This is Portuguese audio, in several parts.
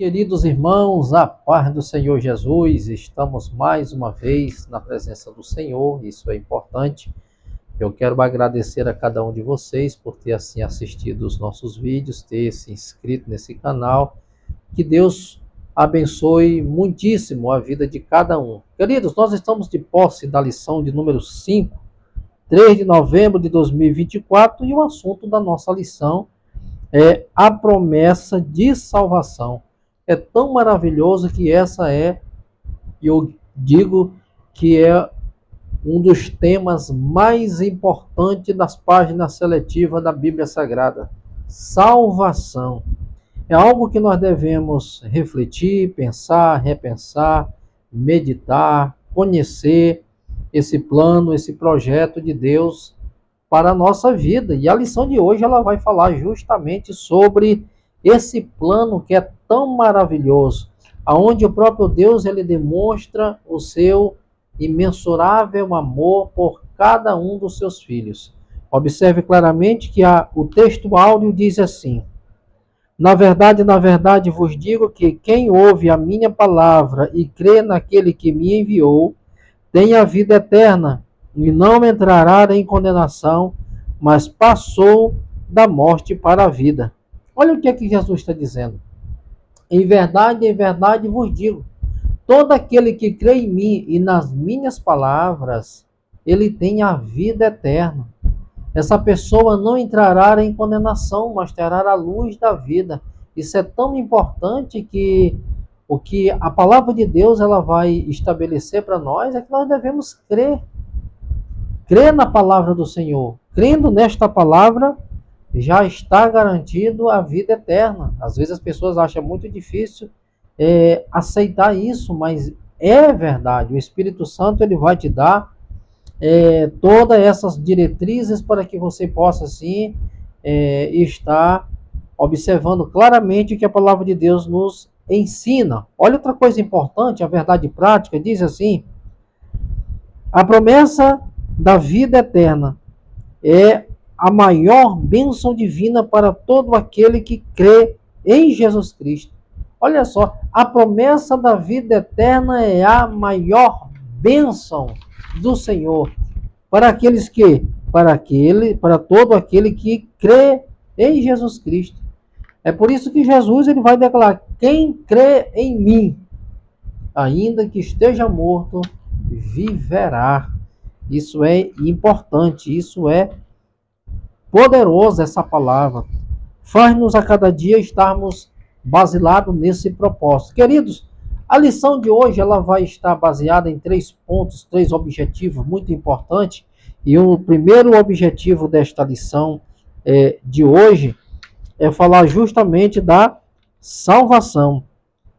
Queridos irmãos, a paz do Senhor Jesus, estamos mais uma vez na presença do Senhor, isso é importante. Eu quero agradecer a cada um de vocês por ter assim assistido os nossos vídeos, ter se inscrito nesse canal. Que Deus abençoe muitíssimo a vida de cada um. Queridos, nós estamos de posse da lição de número 5, 3 de novembro de 2024, e o assunto da nossa lição é a promessa de salvação. É tão maravilhoso que eu digo que é um dos temas mais importantes das páginas seletivas da Bíblia Sagrada. Salvação. É algo que nós devemos refletir, pensar, repensar, meditar, conhecer esse plano, esse projeto de Deus para a nossa vida. E a lição de hoje ela vai falar justamente sobre esse plano que é tão maravilhoso, aonde o próprio Deus ele demonstra o seu imensurável amor por cada um dos seus filhos. Observe claramente que o texto áureo diz assim: na verdade vos digo que quem ouve a minha palavra e crê naquele que me enviou, tem a vida eterna e não entrará em condenação, mas passou da morte para a vida. Olha o que é que Jesus está dizendo. Em verdade vos digo, todo aquele que crê em mim e nas minhas palavras, ele tem a vida eterna. Essa pessoa não entrará em condenação, mas terá a luz da vida. Isso é tão importante que o que a palavra de Deus ela vai estabelecer para nós é que nós devemos crer. Crer na palavra do Senhor. Crendo nesta palavra, já está garantido a vida eterna. Às vezes as pessoas acham muito difícil aceitar isso, mas é verdade. O Espírito Santo ele vai te dar todas essas diretrizes para que você possa assim estar observando claramente o que a palavra de Deus nos ensina. Olha outra coisa importante, a verdade prática diz assim: a promessa da vida eterna é a maior bênção divina para todo aquele que crê em Jesus Cristo. Olha só, a promessa da vida eterna é a maior bênção do Senhor para aqueles que, para todo aquele que crê em Jesus Cristo. É por isso que Jesus ele vai declarar: quem crê em mim, ainda que esteja morto, viverá. Isso é importante, isso é poderosa essa palavra. Faz-nos a cada dia estarmos basilados nesse propósito. Queridos, a lição de hoje ela vai estar baseada em 3 pontos, 3 objetivos muito importantes. E o primeiro objetivo desta lição de hoje é falar justamente da salvação.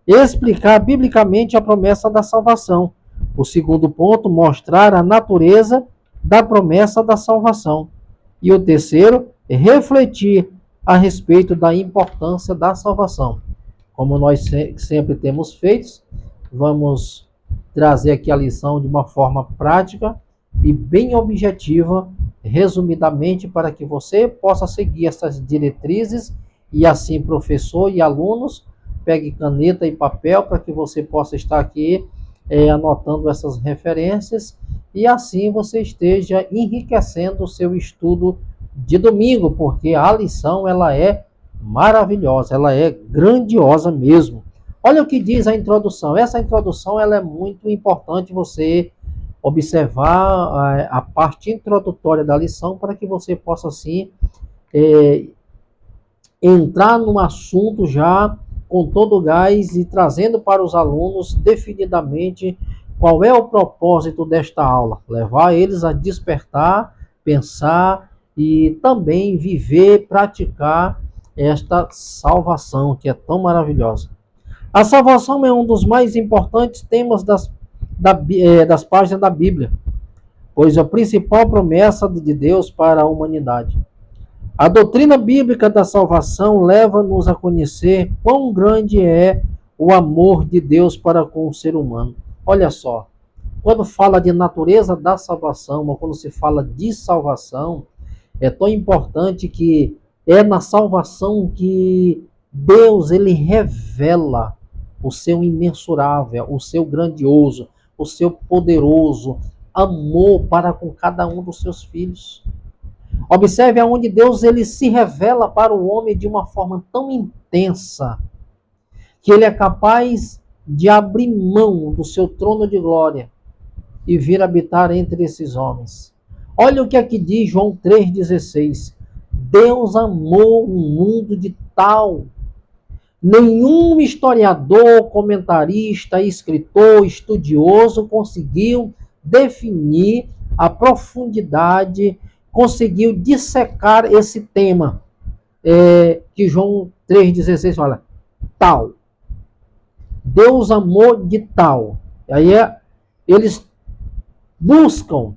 Explicar biblicamente a promessa da salvação. O segundo ponto, mostrar a natureza da promessa da salvação. E o terceiro, refletir a respeito da importância da salvação. Como nós sempre temos feito, vamos trazer aqui a lição de uma forma prática e bem objetiva, resumidamente, para que você possa seguir essas diretrizes e assim professor e alunos, pegue caneta e papel para que você possa estar aqui anotando essas referências e assim você esteja enriquecendo o seu estudo de domingo, porque a lição ela é maravilhosa, ela é grandiosa mesmo. Olha o que diz a introdução. Essa introdução ela é muito importante você observar a parte introdutória da lição para que você possa assim entrar no assunto já com todo o gás e trazendo para os alunos definidamente qual é o propósito desta aula. Levar eles a despertar, pensar e também viver, praticar esta salvação que é tão maravilhosa. A salvação é um dos mais importantes temas das páginas da Bíblia, pois é a principal promessa de Deus para a humanidade. A doutrina bíblica da salvação leva-nos a conhecer quão grande é o amor de Deus para com o ser humano. Olha só, quando fala de natureza da salvação, ou quando se fala de salvação, é tão importante que é na salvação que Deus, ele revela o seu imensurável, o seu grandioso, o seu poderoso amor para com cada um dos seus filhos. Observe aonde Deus ele se revela para o homem de uma forma tão intensa que ele é capaz de abrir mão do seu trono de glória e vir habitar entre esses homens. Olha o que aqui diz João 3,16. Deus amou o mundo de tal. Nenhum historiador, comentarista, escritor, estudioso conseguiu definir a profundidade, conseguiu dissecar esse tema que João 3,16 fala. Tal. Deus amou de tal. Aí eles buscam,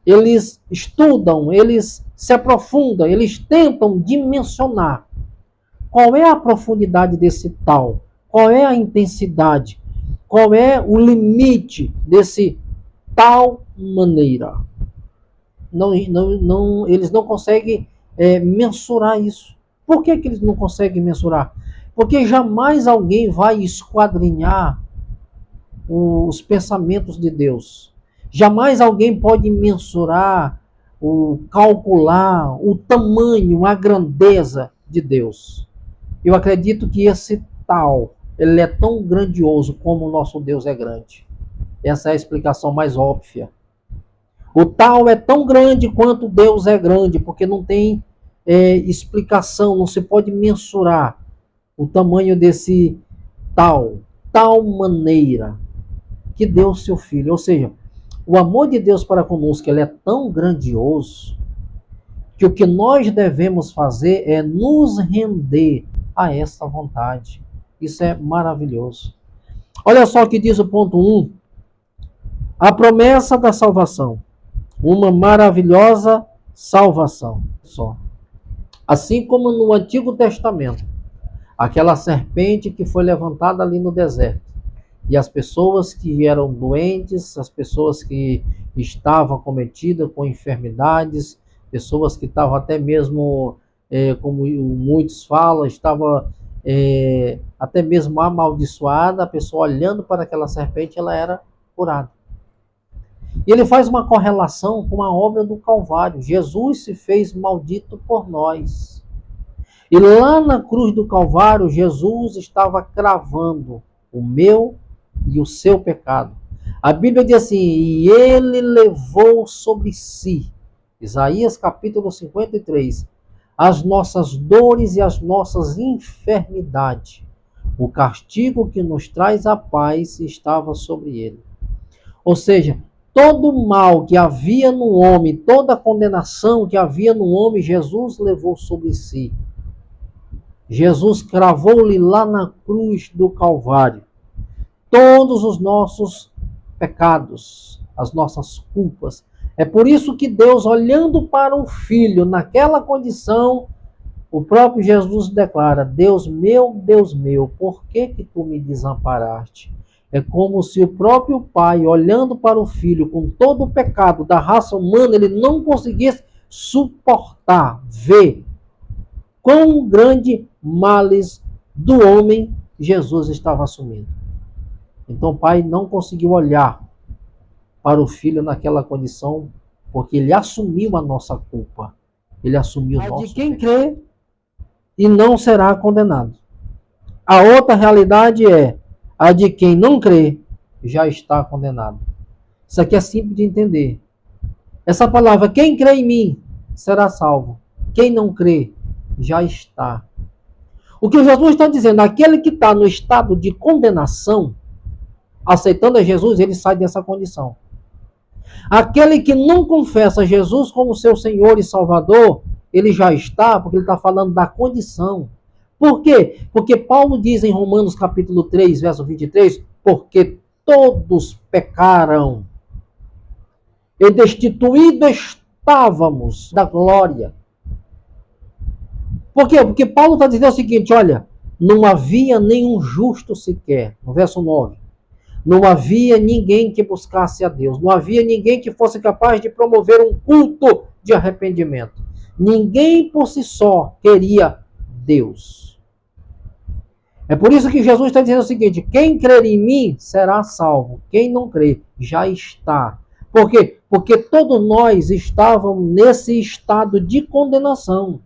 eles estudam, eles se aprofundam, eles tentam dimensionar qual é a profundidade desse tal, qual é a intensidade, qual é o limite desse tal maneira. Eles não conseguem mensurar isso. Por que eles não conseguem mensurar? Porque jamais alguém vai esquadrinhar os pensamentos de Deus. Jamais alguém pode mensurar, calcular o tamanho, a grandeza de Deus. Eu acredito que esse tal, ele é tão grandioso como o nosso Deus é grande. Essa é a explicação mais óbvia. O tal é tão grande quanto Deus é grande, porque não tem explicação, não se pode mensurar o tamanho desse tal maneira que deu seu filho. Ou seja, o amor de Deus para conosco ele é tão grandioso que o que nós devemos fazer é nos render a essa vontade. Isso é maravilhoso. Olha só o que diz o ponto 1. A promessa da salvação. Uma maravilhosa salvação. Só. Assim como no Antigo Testamento, aquela serpente que foi levantada ali no deserto, e as pessoas que eram doentes, as pessoas que estavam acometidas com enfermidades, pessoas que estavam até mesmo, como muitos falam, estavam até mesmo amaldiçoada, a pessoa olhando para aquela serpente, ela era curada. E ele faz uma correlação com a obra do Calvário. Jesus se fez maldito por nós. E lá na cruz do Calvário, Jesus estava cravando o meu e o seu pecado. A Bíblia diz assim, e ele levou sobre si, Isaías capítulo 53, as nossas dores e as nossas enfermidades. O castigo que nos traz a paz estava sobre ele. Ou seja, todo o mal que havia no homem, toda a condenação que havia no homem, Jesus levou sobre si. Jesus cravou-lhe lá na cruz do Calvário todos os nossos pecados, as nossas culpas. É por isso que Deus, olhando para o Filho naquela condição, o próprio Jesus declara, Deus meu, por que tu me desamparaste? É como se o próprio Pai, olhando para o Filho com todo o pecado da raça humana, ele não conseguisse suportar, ver quão grande males do homem Jesus estava assumindo. Então o Pai não conseguiu olhar para o Filho naquela condição, porque ele assumiu a nossa culpa. Ele assumiu o nosso de quem crê e não será condenado. A outra realidade é a de quem não crê já está condenado. Isso aqui é simples de entender. Essa palavra, quem crê em mim, será salvo. Quem não crê, já está. O que Jesus está dizendo, aquele que está no estado de condenação, aceitando a Jesus, ele sai dessa condição. Aquele que não confessa Jesus como seu Senhor e Salvador, ele já está, porque ele está falando da condição. Por quê? Porque Paulo diz em Romanos capítulo 3, verso 23, porque todos pecaram e destituídos estávamos da glória. Por quê? Porque Paulo está dizendo o seguinte, olha, não havia nenhum justo sequer, no verso 9. Não havia ninguém que buscasse a Deus. Não havia ninguém que fosse capaz de promover um culto de arrependimento. Ninguém por si só queria Deus. É por isso que Jesus está dizendo o seguinte: quem crer em mim será salvo. Quem não crer já está. Por quê? Porque todos nós estávamos nesse estado de condenação.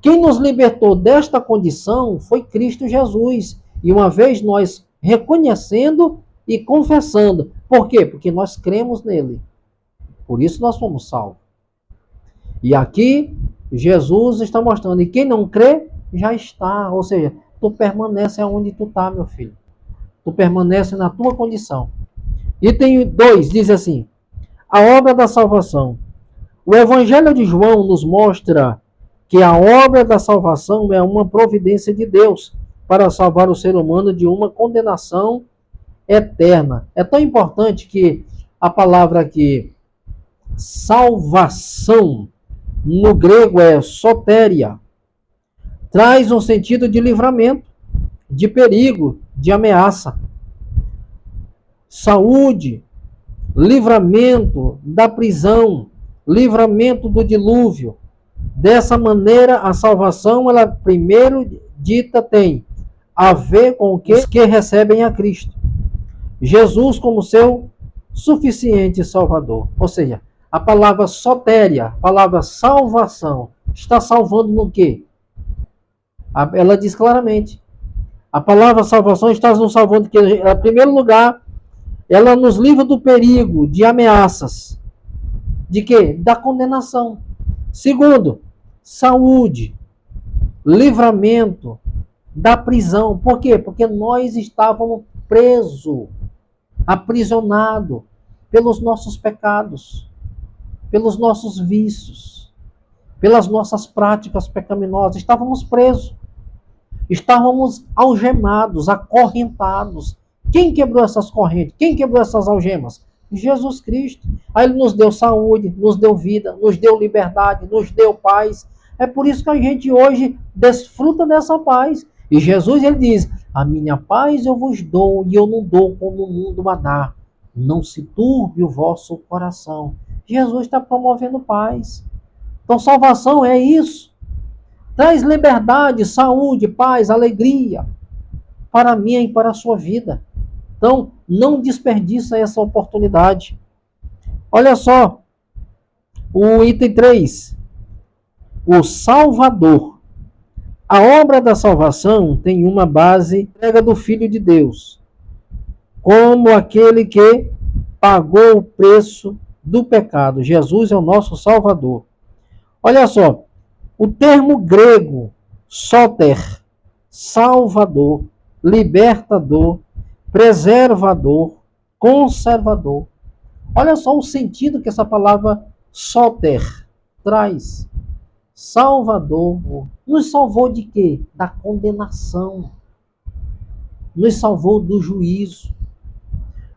Quem nos libertou desta condição foi Cristo Jesus. E uma vez nós reconhecendo e confessando. Por quê? Porque nós cremos nele. Por isso nós fomos salvos. E aqui Jesus está mostrando. E quem não crê já está. Ou seja, tu permanece onde tu está, meu filho. Tu permanece na tua condição. Item 2 diz assim: a obra da salvação. O Evangelho de João nos mostra que a obra da salvação é uma providência de Deus para salvar o ser humano de uma condenação eterna. É tão importante que a palavra aqui, salvação, no grego é sotéria, traz um sentido de livramento, de perigo, de ameaça. Saúde, livramento da prisão, livramento do dilúvio. Dessa maneira, a salvação, ela primeiro dita, tem a ver com os que recebem a Cristo. Jesus como seu suficiente Salvador. Ou seja, a palavra sotéria, a palavra salvação, está salvando no quê? Ela diz claramente. A palavra salvação está nos salvando, que, em primeiro lugar, ela nos livra do perigo, de ameaças. De quê? Da condenação. Segundo, saúde, livramento da prisão. Por quê? Porque nós estávamos presos, aprisionados pelos nossos pecados, pelos nossos vícios, pelas nossas práticas pecaminosas. Estávamos presos. Estávamos algemados, acorrentados. Quem quebrou essas correntes? Quem quebrou essas algemas? Jesus Cristo. Aí ele nos deu saúde, nos deu vida, nos deu liberdade, nos deu paz. É por isso que a gente hoje desfruta dessa paz. E Jesus, ele diz: a minha paz eu vos dou, e eu não dou como o mundo a dá. Não se turbe o vosso coração. Jesus está promovendo paz. Então salvação é isso. Traz liberdade, saúde, paz, alegria para mim e para a sua vida. Então, não desperdiça essa oportunidade. Olha só, o item 3, o Salvador. A obra da salvação tem uma base, entrega do Filho de Deus, como aquele que pagou o preço do pecado. Jesus é o nosso Salvador. Olha só, o termo grego, soter, salvador, libertador, preservador, conservador. Olha só o sentido que essa palavra soter traz. Salvador. Nos salvou de quê? Da condenação. Nos salvou do juízo.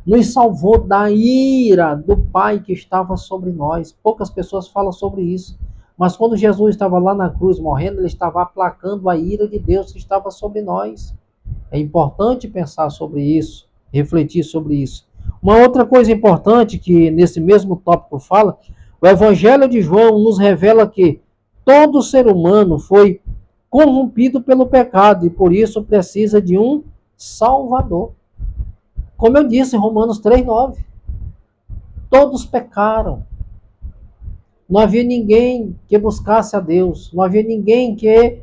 Nos salvou da ira do Pai que estava sobre nós. Poucas pessoas falam sobre isso. Mas quando Jesus estava lá na cruz morrendo, ele estava aplacando a ira de Deus que estava sobre nós. É importante pensar sobre isso, refletir sobre isso. Uma outra coisa importante que nesse mesmo tópico fala, o Evangelho de João nos revela que todo ser humano foi corrompido pelo pecado e por isso precisa de um Salvador. Como eu disse em Romanos 3,9, todos pecaram. Não havia ninguém que buscasse a Deus, não havia ninguém que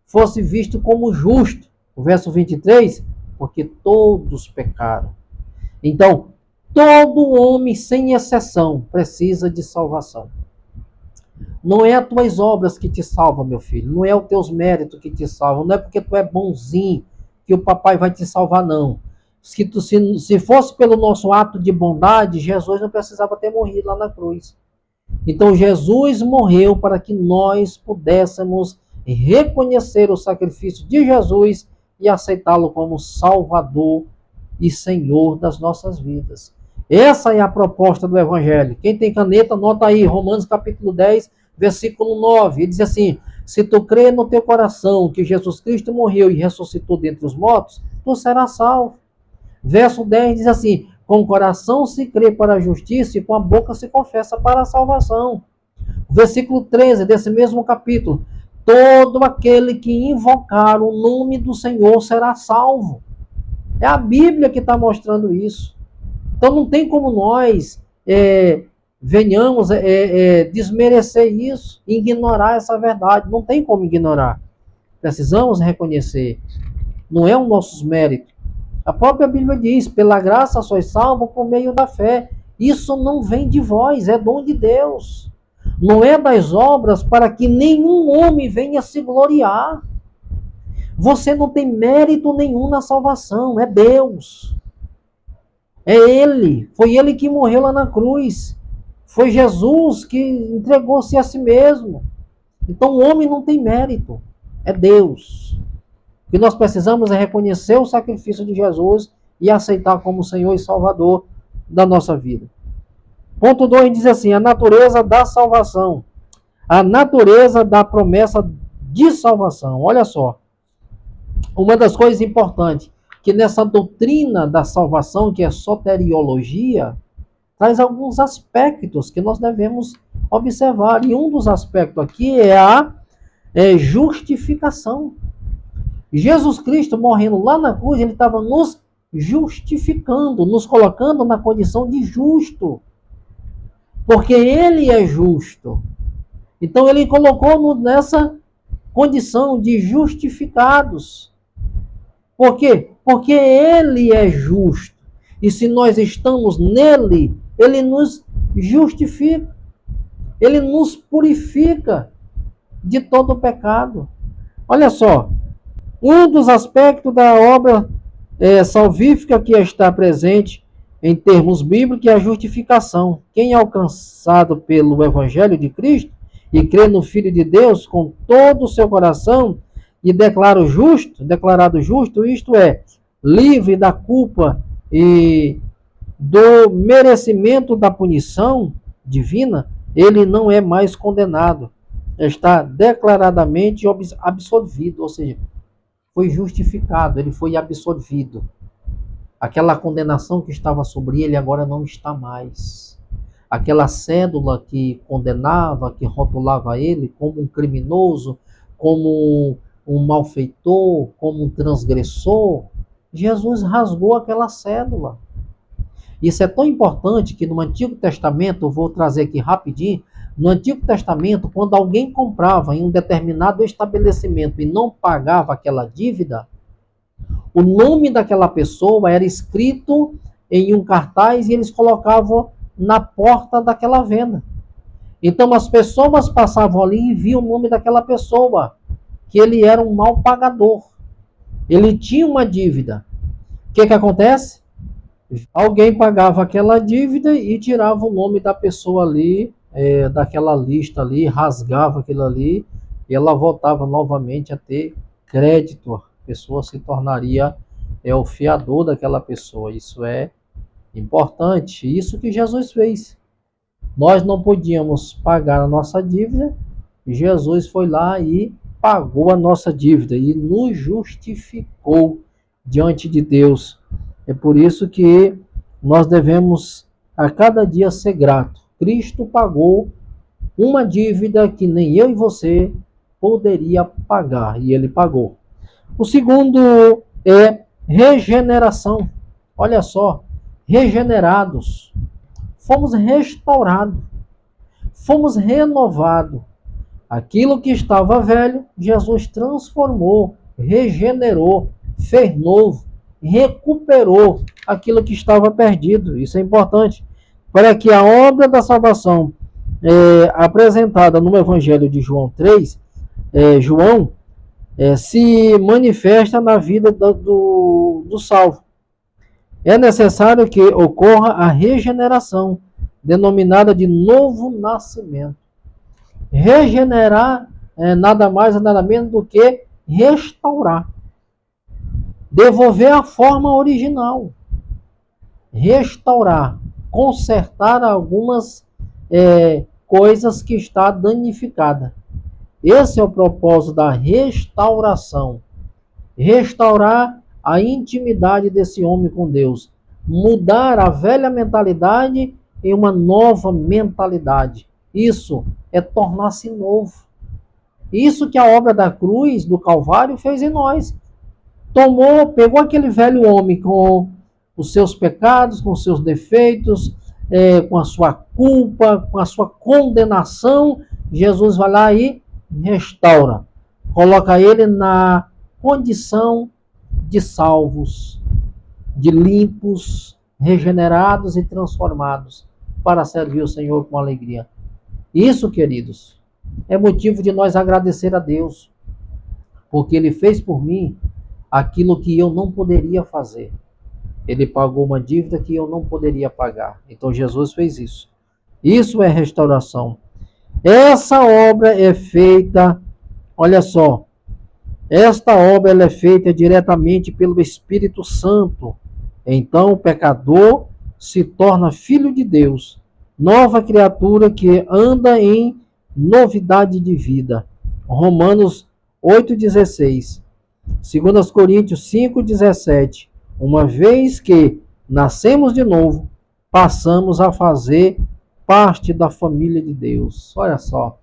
fosse visto como justo. O verso 23, porque todos pecaram. Então, todo homem, sem exceção, precisa de salvação. Não é as tuas obras que te salvam, meu filho. Não é os teus méritos que te salvam. Não é porque tu é bonzinho que o papai vai te salvar, não. Se fosse pelo nosso ato de bondade, Jesus não precisava ter morrido lá na cruz. Então, Jesus morreu para que nós pudéssemos reconhecer o sacrifício de Jesus e aceitá-lo como Salvador e Senhor das nossas vidas. Essa é a proposta do Evangelho. Quem tem caneta, anota aí, Romanos capítulo 10, versículo 9. Ele diz assim: se tu crê no teu coração que Jesus Cristo morreu e ressuscitou dentre os mortos, tu serás salvo. Verso 10 diz assim: com o coração se crê para a justiça e com a boca se confessa para a salvação. Versículo 13 desse mesmo capítulo: Todo aquele que invocar o nome do Senhor será salvo. É a Bíblia que está mostrando isso. Então não tem como nós venhamos desmerecer isso, ignorar essa verdade. Não tem como ignorar. Precisamos reconhecer. Não é os nossos méritos. A própria Bíblia diz, pela graça sois salvos por meio da fé. Isso não vem de vós, é dom de Deus. Não é das obras para que nenhum homem venha se gloriar. Você não tem mérito nenhum na salvação, é Deus. É Ele, foi Ele que morreu lá na cruz. Foi Jesus que entregou-se a si mesmo. Então o homem não tem mérito, é Deus. O que nós precisamos é reconhecer o sacrifício de Jesus e aceitar como Senhor e Salvador da nossa vida. Ponto 2 diz assim, a natureza da salvação. A natureza da promessa de salvação. Olha só, uma das coisas importantes que nessa doutrina da salvação, que é soteriologia, traz alguns aspectos que nós devemos observar. E um dos aspectos aqui é a justificação. Jesus Cristo morrendo lá na cruz, ele estava nos justificando, nos colocando na condição de justo. Porque ele é justo. Então ele colocou-nos nessa condição de justificados. Por quê? Porque ele é justo. E se nós estamos nele, ele nos justifica. Ele nos purifica de todo o pecado. Olha só, um dos aspectos da obra salvífica que está presente em termos bíblicos é a justificação. Quem é alcançado pelo Evangelho de Cristo e crê no Filho de Deus com todo o seu coração e declarado justo, isto é, livre da culpa e do merecimento da punição divina, ele não é mais condenado. Está declaradamente absolvido, ou seja, foi justificado, ele foi absolvido. Aquela condenação que estava sobre ele agora não está mais. Aquela cédula que condenava, que rotulava ele como um criminoso, como um malfeitor, como um transgressor, Jesus rasgou aquela cédula. Isso é tão importante que no Antigo Testamento, eu vou trazer aqui rapidinho, no Antigo Testamento, quando alguém comprava em um determinado estabelecimento e não pagava aquela dívida, o nome daquela pessoa era escrito em um cartaz e eles colocavam na porta daquela venda. Então as pessoas passavam ali e viam o nome daquela pessoa, que ele era um mal pagador. Ele tinha uma dívida. O que acontece? Alguém pagava aquela dívida e tirava o nome da pessoa ali, daquela lista ali, rasgava aquilo ali, e ela voltava novamente a ter crédito. A pessoa se tornaria o fiador daquela pessoa. Isso é importante. Isso que Jesus fez. Nós não podíamos pagar a nossa dívida, e Jesus foi lá e pagou a nossa dívida e nos justificou diante de Deus. É por isso que nós devemos a cada dia ser grato. Cristo pagou uma dívida que nem eu e você poderia pagar, e ele pagou. O segundo é regeneração. Olha só, regenerados. Fomos restaurados. Fomos renovados. Aquilo que estava velho, Jesus transformou, regenerou, fez novo, recuperou aquilo que estava perdido. Isso é importante. Para que a obra da salvação apresentada no Evangelho de João 3, João se manifesta na vida do salvo. É necessário que ocorra a regeneração, denominada de novo nascimento. Regenerar nada mais nada menos do que restaurar. Devolver a forma original. Restaurar. Consertar algumas coisas que está danificada. Esse é o propósito da restauração. Restaurar a intimidade desse homem com Deus. Mudar a velha mentalidade em uma nova mentalidade. Isso é tornar-se novo. Isso que a obra da cruz, do Calvário, fez em nós. Pegou aquele velho homem com os seus pecados, com os seus defeitos, com a sua culpa, com a sua condenação. Jesus vai lá e restaura. Coloca ele na condição de salvos, de limpos, regenerados e transformados para servir o Senhor com alegria. Isso, queridos, é motivo de nós agradecer a Deus, porque Ele fez por mim aquilo que eu não poderia fazer. Ele pagou uma dívida que eu não poderia pagar. Então Jesus fez isso. Isso é restauração. Essa obra é feita, olha só, esta obra ela é feita diretamente pelo Espírito Santo. Então o pecador se torna filho de Deus, nova criatura que anda em novidade de vida. Romanos 8,16. 2 Coríntios 5,17. Uma vez que nascemos de novo, passamos a fazer parte da família de Deus. Olha só.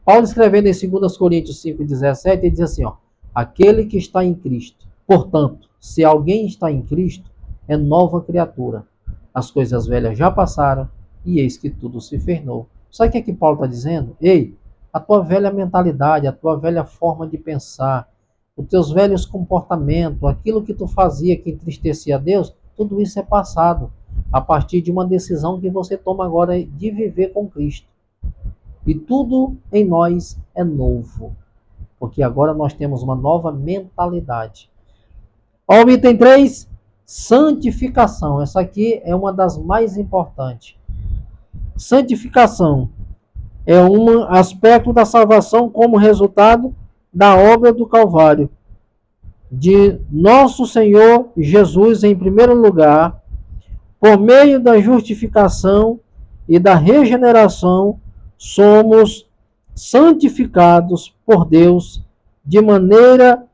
Paulo escrevendo em 2 Coríntios 5,17, ele diz assim, ó, aquele que está em Cristo. Portanto, se alguém está em Cristo, é nova criatura. As coisas velhas já passaram e eis que tudo se fez novo. Sabe o que é que Paulo está dizendo? Ei, a tua velha mentalidade, a tua velha forma de pensar, os teus velhos comportamentos, aquilo que tu fazia que entristecia a Deus, tudo isso é passado a partir de uma decisão que você toma agora de viver com Cristo. E tudo em nós é novo, porque agora nós temos uma nova mentalidade. Ó, o item 3, santificação. Essa aqui é uma das mais importantes. Santificação é um aspecto da salvação como resultado da obra do Calvário, de nosso Senhor Jesus em primeiro lugar, por meio da justificação e da regeneração, somos santificados por Deus de maneira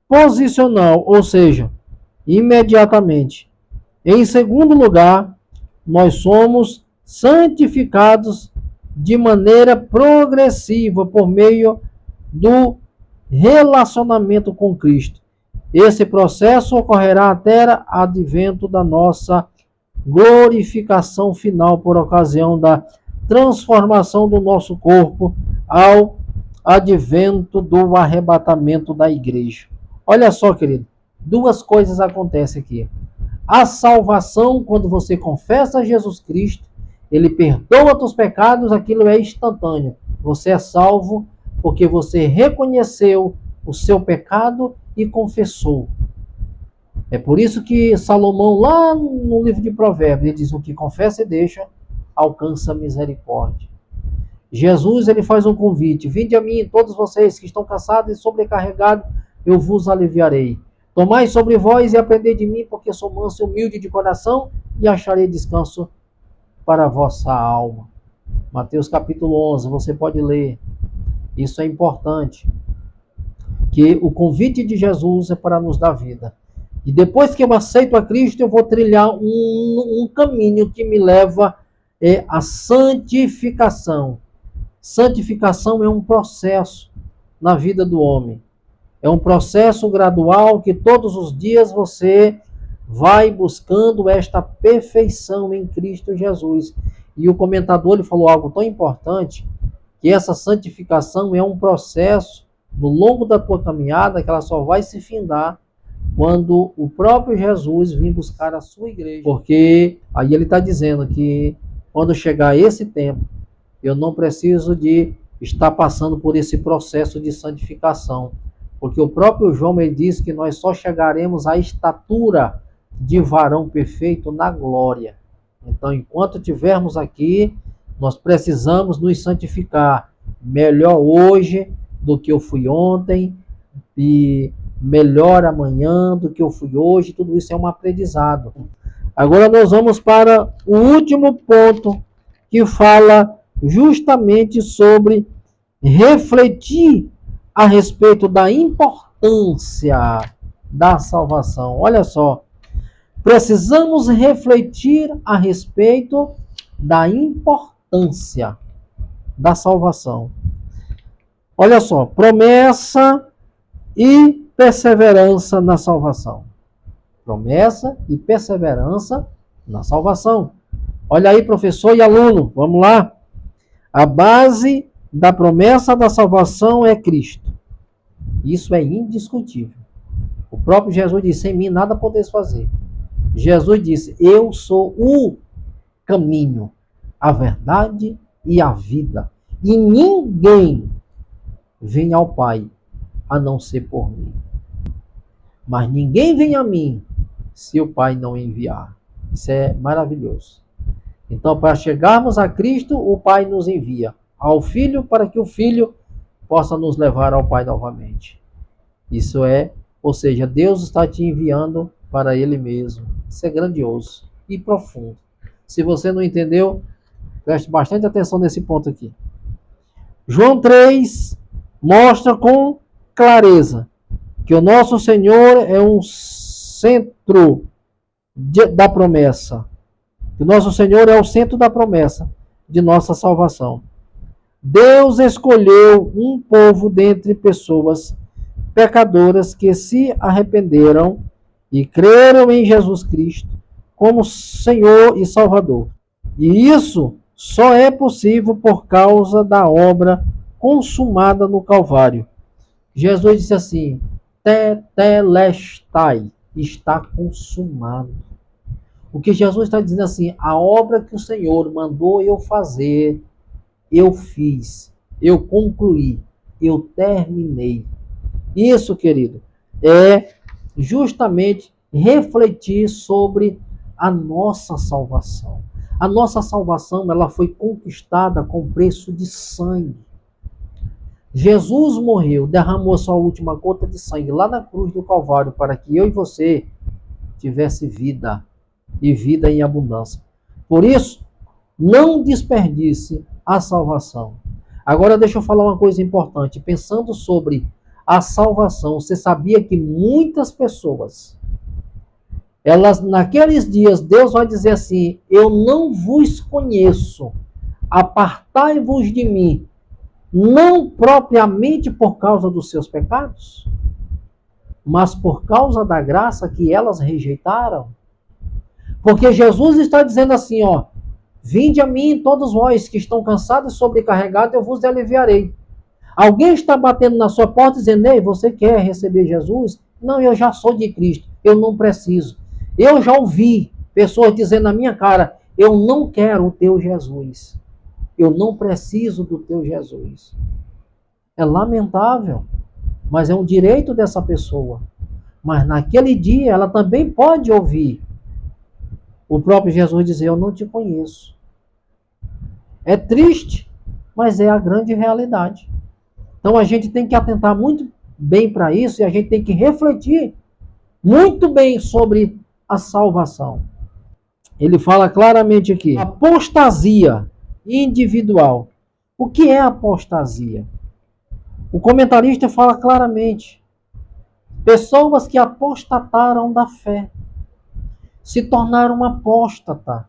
posicional, ou seja, imediatamente. Em segundo lugar, nós somos santificados de maneira progressiva por meio do relacionamento com Cristo. Esse processo ocorrerá até o advento da nossa glorificação final por ocasião da transformação do nosso corpo ao advento do arrebatamento da igreja. Olha só, querido, duas coisas acontecem aqui. A salvação, quando você confessa Jesus Cristo, Ele perdoa os teus pecados, aquilo é instantâneo. Você é salvo porque você reconheceu o seu pecado e confessou. É por isso que Salomão, lá no livro de Provérbios, ele diz, o que confessa e deixa, alcança misericórdia. Jesus, ele faz um convite, vinde a mim, todos vocês que estão cansados e sobrecarregados, eu vos aliviarei. Tomai sobre vós e aprendei de mim, porque sou manso e humilde de coração, e acharei descanso para a vossa alma. Mateus capítulo 11, você pode ler. Isso é importante, que o convite de Jesus é para nos dar vida. E depois que eu aceito a Cristo, eu vou trilhar um caminho que me leva à santificação. Santificação é um processo na vida do homem. É um processo gradual que todos os dias você vai buscando esta perfeição em Cristo Jesus. E o comentador ele falou algo tão importante, que essa santificação é um processo no longo da tua caminhada que ela só vai se findar quando o próprio Jesus vir buscar a sua igreja. Porque aí ele está dizendo que quando chegar esse tempo, eu não preciso de estar passando por esse processo de santificação. Porque o próprio João ele diz que nós só chegaremos à estatura de varão perfeito na glória. Então, enquanto estivermos aqui, nós precisamos nos santificar. Melhor hoje do que eu fui ontem, e melhor amanhã do que eu fui hoje. Tudo isso é um aprendizado. Agora nós vamos para o último ponto, que fala justamente sobre refletir a respeito da importância da salvação. Olha só, precisamos refletir a respeito da importância da salvação. Olha só, promessa e perseverança na salvação. Promessa e perseverança na salvação. Olha aí, professor e aluno, vamos lá. A base da promessa da salvação é Cristo. Isso é indiscutível. O próprio Jesus disse, sem mim nada podeis fazer. Jesus disse, eu sou o caminho, a verdade e a vida. E ninguém vem ao Pai a não ser por mim. Mas ninguém vem a mim se o Pai não enviar. Isso é maravilhoso. Então, para chegarmos a Cristo, o Pai nos envia ao Filho para que o Filho possa nos levar ao Pai novamente. Isso é, ou seja, Deus está te enviando para Ele mesmo. Isso é grandioso e profundo. Se você não entendeu, preste bastante atenção nesse ponto aqui. João 3 mostra com clareza que o nosso Senhor é um centro da promessa. Que o nosso Senhor é o centro da promessa de nossa salvação. Deus escolheu um povo dentre pessoas pecadoras que se arrependeram e creram em Jesus Cristo como Senhor e Salvador. E isso só é possível por causa da obra consumada no Calvário. Jesus disse assim, tetelestai, está consumado. O que Jesus está dizendo assim, a obra que o Senhor mandou eu fazer, eu fiz, eu concluí, eu terminei. Isso, querido, é justamente refletir sobre a nossa salvação. A nossa salvação, ela foi conquistada com preço de sangue. Jesus morreu, derramou sua última gota de sangue lá na cruz do Calvário para que eu e você tivesse vida e vida em abundância. Por isso, não desperdice a salvação. Agora deixa eu falar uma coisa importante. Pensando sobre a salvação, você sabia que muitas pessoas, elas naqueles dias, Deus vai dizer assim, eu não vos conheço, apartai-vos de mim, não propriamente por causa dos seus pecados, mas por causa da graça que elas rejeitaram. Porque Jesus está dizendo assim, ó, vinde a mim todos vós que estão cansados e sobrecarregados, eu vos aliviarei. Alguém está batendo na sua porta dizendo, ei, você quer receber Jesus? Não, eu já sou de Cristo, eu não preciso. Eu já ouvi pessoas dizendo na minha cara, eu não quero o teu Jesus. Eu não preciso do teu Jesus. É lamentável, mas é um direito dessa pessoa. Mas naquele dia ela também pode ouvir o próprio Jesus dizer, eu não te conheço. É triste, mas é a grande realidade. Então a gente tem que atentar muito bem para isso e a gente tem que refletir muito bem sobre a salvação. Ele fala claramente aqui, apostasia individual. O que é apostasia? O comentarista fala claramente, pessoas que apostataram da fé, se tornaram apóstata.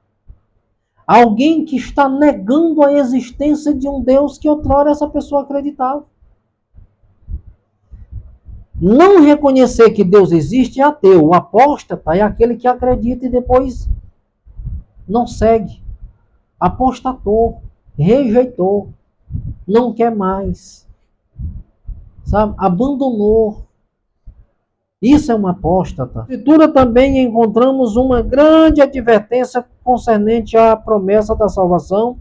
Alguém que está negando a existência de um Deus que outrora essa pessoa acreditava. Não reconhecer que Deus existe é ateu. O apóstata é aquele que acredita e depois não segue. Apostatou, rejeitou, não quer mais. Sabe? Abandonou. Isso é uma apóstata. Na Escritura também encontramos uma grande advertência concernente à promessa da salvação.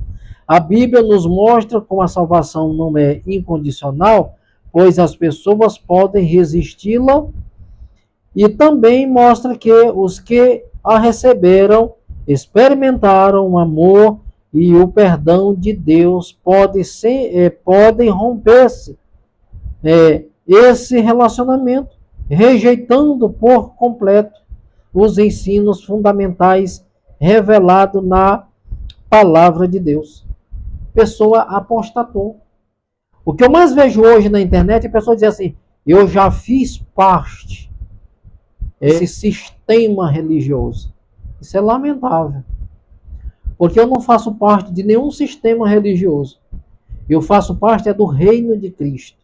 A Bíblia nos mostra como a salvação não é incondicional, pois as pessoas podem resisti-la, e também mostra que os que a receberam experimentaram o amor e o perdão de Deus, podem romper-se esse relacionamento, rejeitando por completo os ensinos fundamentais revelados na palavra de Deus. Pessoa apostatou. O que eu mais vejo hoje na internet é pessoas dizer assim, eu já fiz parte desse sistema religioso. Isso é lamentável. Porque eu não faço parte de nenhum sistema religioso. Eu faço parte do reino de Cristo.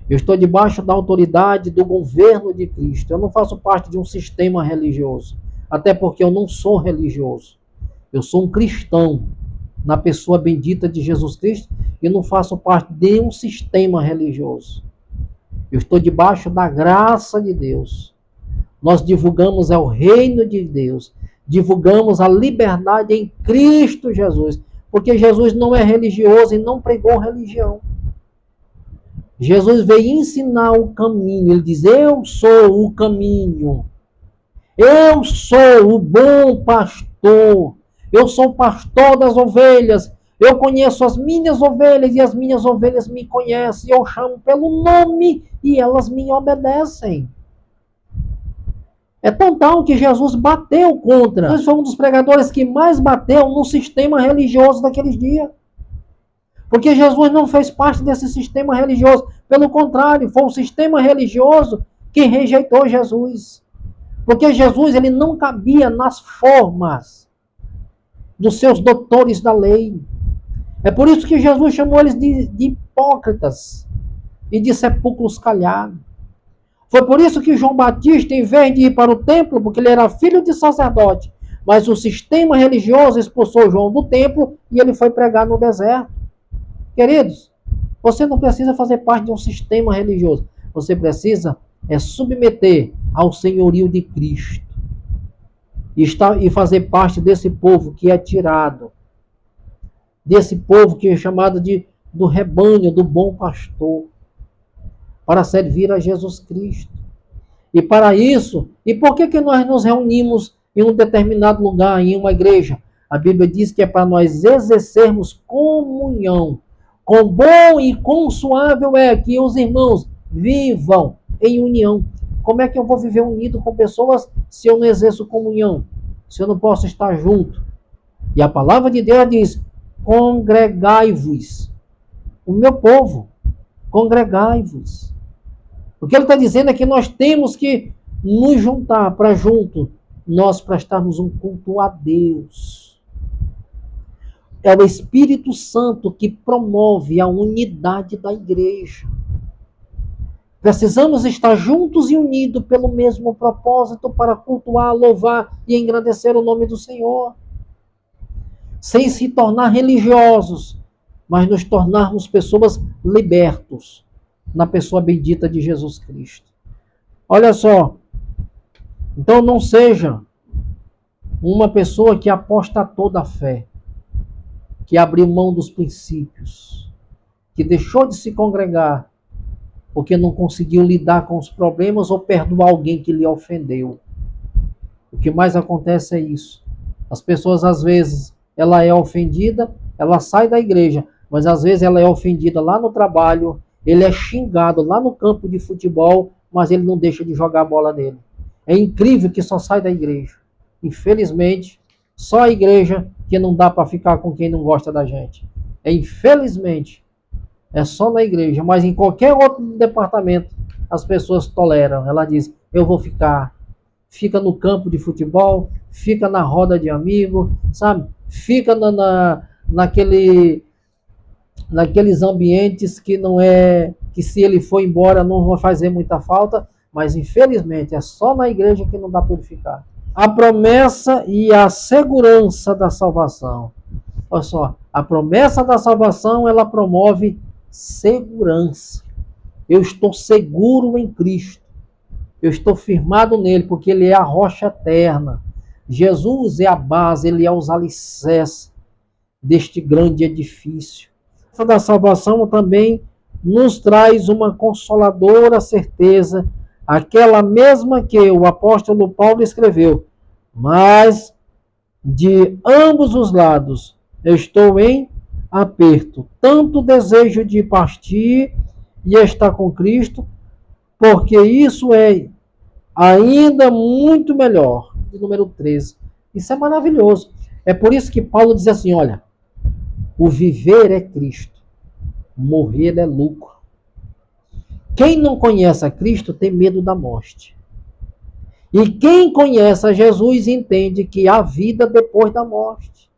Eu estou debaixo da autoridade do governo de Cristo. Eu não faço parte de um sistema religioso. Até porque eu não sou religioso. Eu sou um cristão na pessoa bendita de Jesus Cristo e não faço parte de um sistema religioso. Eu estou debaixo da graça de Deus. Nós divulgamos o reino de Deus. Divulgamos a liberdade em Cristo Jesus. Porque Jesus não é religioso e não pregou religião. Jesus veio ensinar o caminho. Ele diz, eu sou o caminho. Eu sou o bom pastor. Eu sou o pastor das ovelhas. Eu conheço as minhas ovelhas e as minhas ovelhas me conhecem. Eu chamo pelo nome e elas me obedecem. É tão tal que Jesus bateu contra. Jesus foi um dos pregadores que mais bateu no sistema religioso daqueles dias. Porque Jesus não fez parte desse sistema religioso. Pelo contrário, foi o sistema religioso que rejeitou Jesus. Porque Jesus ele não cabia nas formas dos seus doutores da lei. É por isso que Jesus chamou eles de hipócritas e de sepulcros calhados. Foi por isso que João Batista, em vez de ir para o templo, porque ele era filho de sacerdote, mas o sistema religioso expulsou João do templo e ele foi pregar no deserto. Queridos, você não precisa fazer parte de um sistema religioso. Você precisa submeter ao senhorio de Cristo. E fazer parte desse povo que é tirado. Desse povo que é chamado do rebanho, do bom pastor. Para servir a Jesus Cristo. E para isso, e por que nós nos reunimos em um determinado lugar, em uma igreja? A Bíblia diz que é para nós exercermos comunhão. Quão bom e quão suável é que os irmãos vivam em união. Como é que eu vou viver unido com pessoas se eu não exerço comunhão? Se eu não posso estar junto? E a palavra de Deus diz, congregai-vos. O meu povo, congregai-vos. O que ele está dizendo é que nós temos que nos juntar para junto nós prestarmos um culto a Deus. É o Espírito Santo que promove a unidade da igreja. Precisamos estar juntos e unidos pelo mesmo propósito para cultuar, louvar e engrandecer o nome do Senhor. Sem se tornar religiosos, mas nos tornarmos pessoas libertos na pessoa bendita de Jesus Cristo. Olha só, então não seja uma pessoa que apostatou da fé, que abriu mão dos princípios, que deixou de se congregar, porque não conseguiu lidar com os problemas ou perdoar alguém que lhe ofendeu. O que mais acontece é isso. As pessoas, às vezes, ela é ofendida, ela sai da igreja, mas às vezes ela é ofendida lá no trabalho, ele é xingado lá no campo de futebol, mas ele não deixa de jogar a bola dele. É incrível que só sai da igreja. Infelizmente, só a igreja que não dá para ficar com quem não gosta da gente. Infelizmente, é só na igreja, mas em qualquer outro departamento as pessoas toleram. Ela diz, eu vou ficar. Fica no campo de futebol, fica na roda de amigo, sabe? Fica naqueles ambientes que não é, que se ele for embora não vai fazer muita falta, mas infelizmente é só na igreja que não dá para ele ficar. A promessa e a segurança da salvação. Olha só, a promessa da salvação, ela promove segurança. Eu estou seguro em Cristo. Eu estou firmado nele, porque ele é a rocha eterna. Jesus é a base, ele é os alicerces deste grande edifício. Essa da salvação também nos traz uma consoladora certeza, aquela mesma que o apóstolo Paulo escreveu. Mas de ambos os lados eu estou em aperto. Tanto desejo de partir e estar com Cristo, porque isso é ainda muito melhor. Número 13. Isso é maravilhoso. É por isso que Paulo diz assim, olha, o viver é Cristo, morrer é lucro. Quem não conhece a Cristo tem medo da morte. E quem conhece a Jesus entende que há vida depois da morte.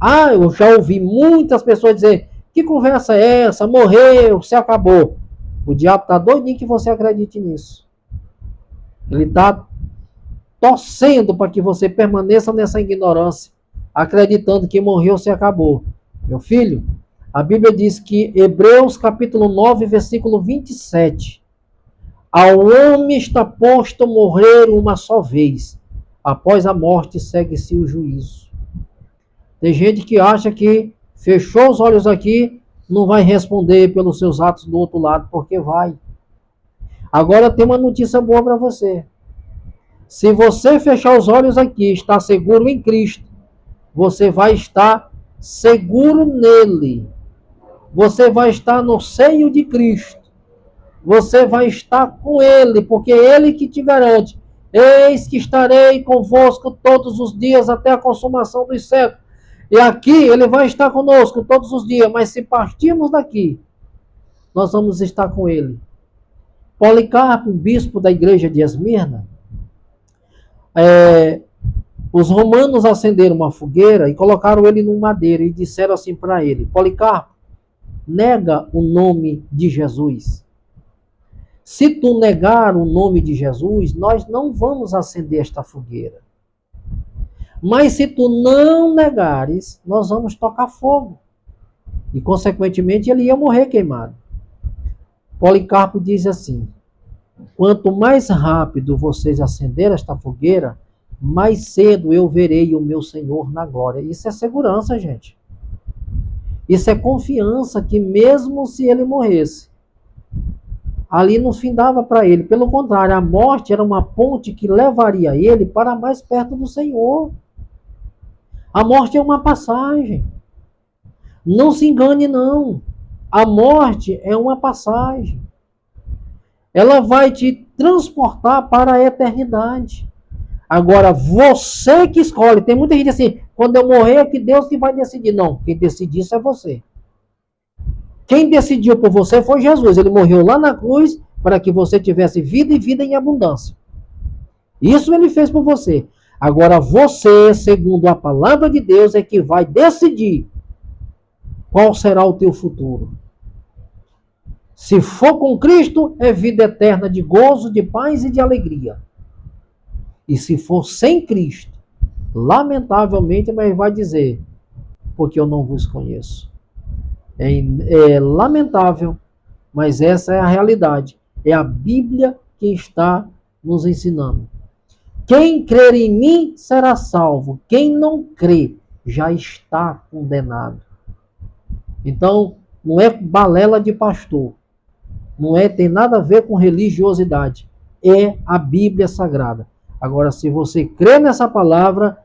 Ah, eu já ouvi muitas pessoas dizer, Que conversa é essa? Morreu, se acabou. O diabo está doidinho que você acredite nisso. Ele está torcendo para que você permaneça nessa ignorância, acreditando que morreu, se acabou. Meu filho, a Bíblia diz que Hebreus capítulo 9, versículo 27, ao homem está posto morrer uma só vez, após a morte segue-se o juízo. Tem gente que acha que fechou os olhos aqui, não vai responder pelos seus atos do outro lado, porque vai. Agora tem uma notícia boa para você. Se você fechar os olhos aqui, está seguro em Cristo, você vai estar seguro nele. Você vai estar no seio de Cristo. Você vai estar com ele, porque é ele que te garante. Eis que estarei convosco todos os dias até a consumação dos séculos. E aqui ele vai estar conosco todos os dias, mas se partirmos daqui, nós vamos estar com ele. Policarpo, bispo da igreja de Esmirna, os romanos acenderam uma fogueira e colocaram ele num madeiro e disseram assim para ele: Policarpo, nega o nome de Jesus. Se tu negar o nome de Jesus, nós não vamos acender esta fogueira. Mas se tu não negares, nós vamos tocar fogo. E, consequentemente, ele ia morrer queimado. Policarpo diz assim: quanto mais rápido vocês acenderem esta fogueira, mais cedo eu verei o meu Senhor na glória. Isso é segurança, gente. Isso é confiança que mesmo se ele morresse, ali não findava para ele. Pelo contrário, a morte era uma ponte que levaria ele para mais perto do Senhor. A morte é uma passagem. Não se engane, não. A morte é uma passagem. Ela vai te transportar para a eternidade. Agora, você que escolhe. Tem muita gente assim, quando eu morrer é que Deus que vai decidir. Não, quem decide isso é você. Quem decidiu por você foi Jesus. Ele morreu lá na cruz para que você tivesse vida e vida em abundância. Isso ele fez por você. Agora você, segundo a palavra de Deus, é que vai decidir qual será o teu futuro. Se for com Cristo, é vida eterna de gozo, de paz e de alegria. E se for sem Cristo, lamentavelmente, mas vai dizer, porque eu não vos conheço. É lamentável, mas essa é a realidade. É a Bíblia que está nos ensinando. Quem crer em mim será salvo. Quem não crê já está condenado. Então, não é balela de pastor. Não tem nada a ver com religiosidade. É a Bíblia Sagrada. Agora, se você crê nessa palavra,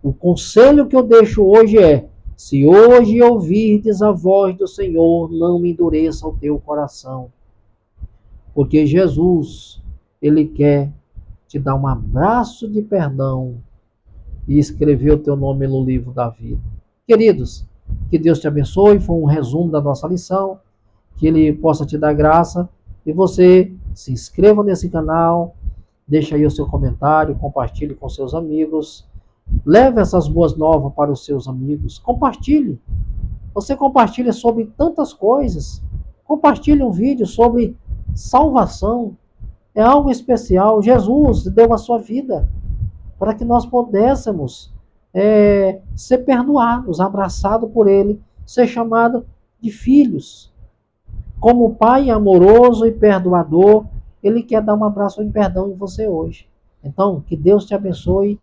o conselho que eu deixo hoje é: se hoje ouvirdes a voz do Senhor, não me endureça o teu coração. Porque Jesus, ele quer te dar um abraço de perdão e escrever o teu nome no livro da vida. Queridos, que Deus te abençoe. Foi um resumo da nossa lição. Que ele possa te dar graça. E você se inscreva nesse canal. Deixa aí o seu comentário. Compartilhe com seus amigos. Leve essas boas novas para os seus amigos. Compartilhe. Você compartilha sobre tantas coisas. Compartilhe um vídeo sobre salvação. É algo especial. Jesus deu a sua vida para que nós pudéssemos ser perdoados, abraçados por ele, ser chamados de filhos. Como Pai amoroso e perdoador, ele quer dar um abraço de perdão em você hoje. Então, que Deus te abençoe.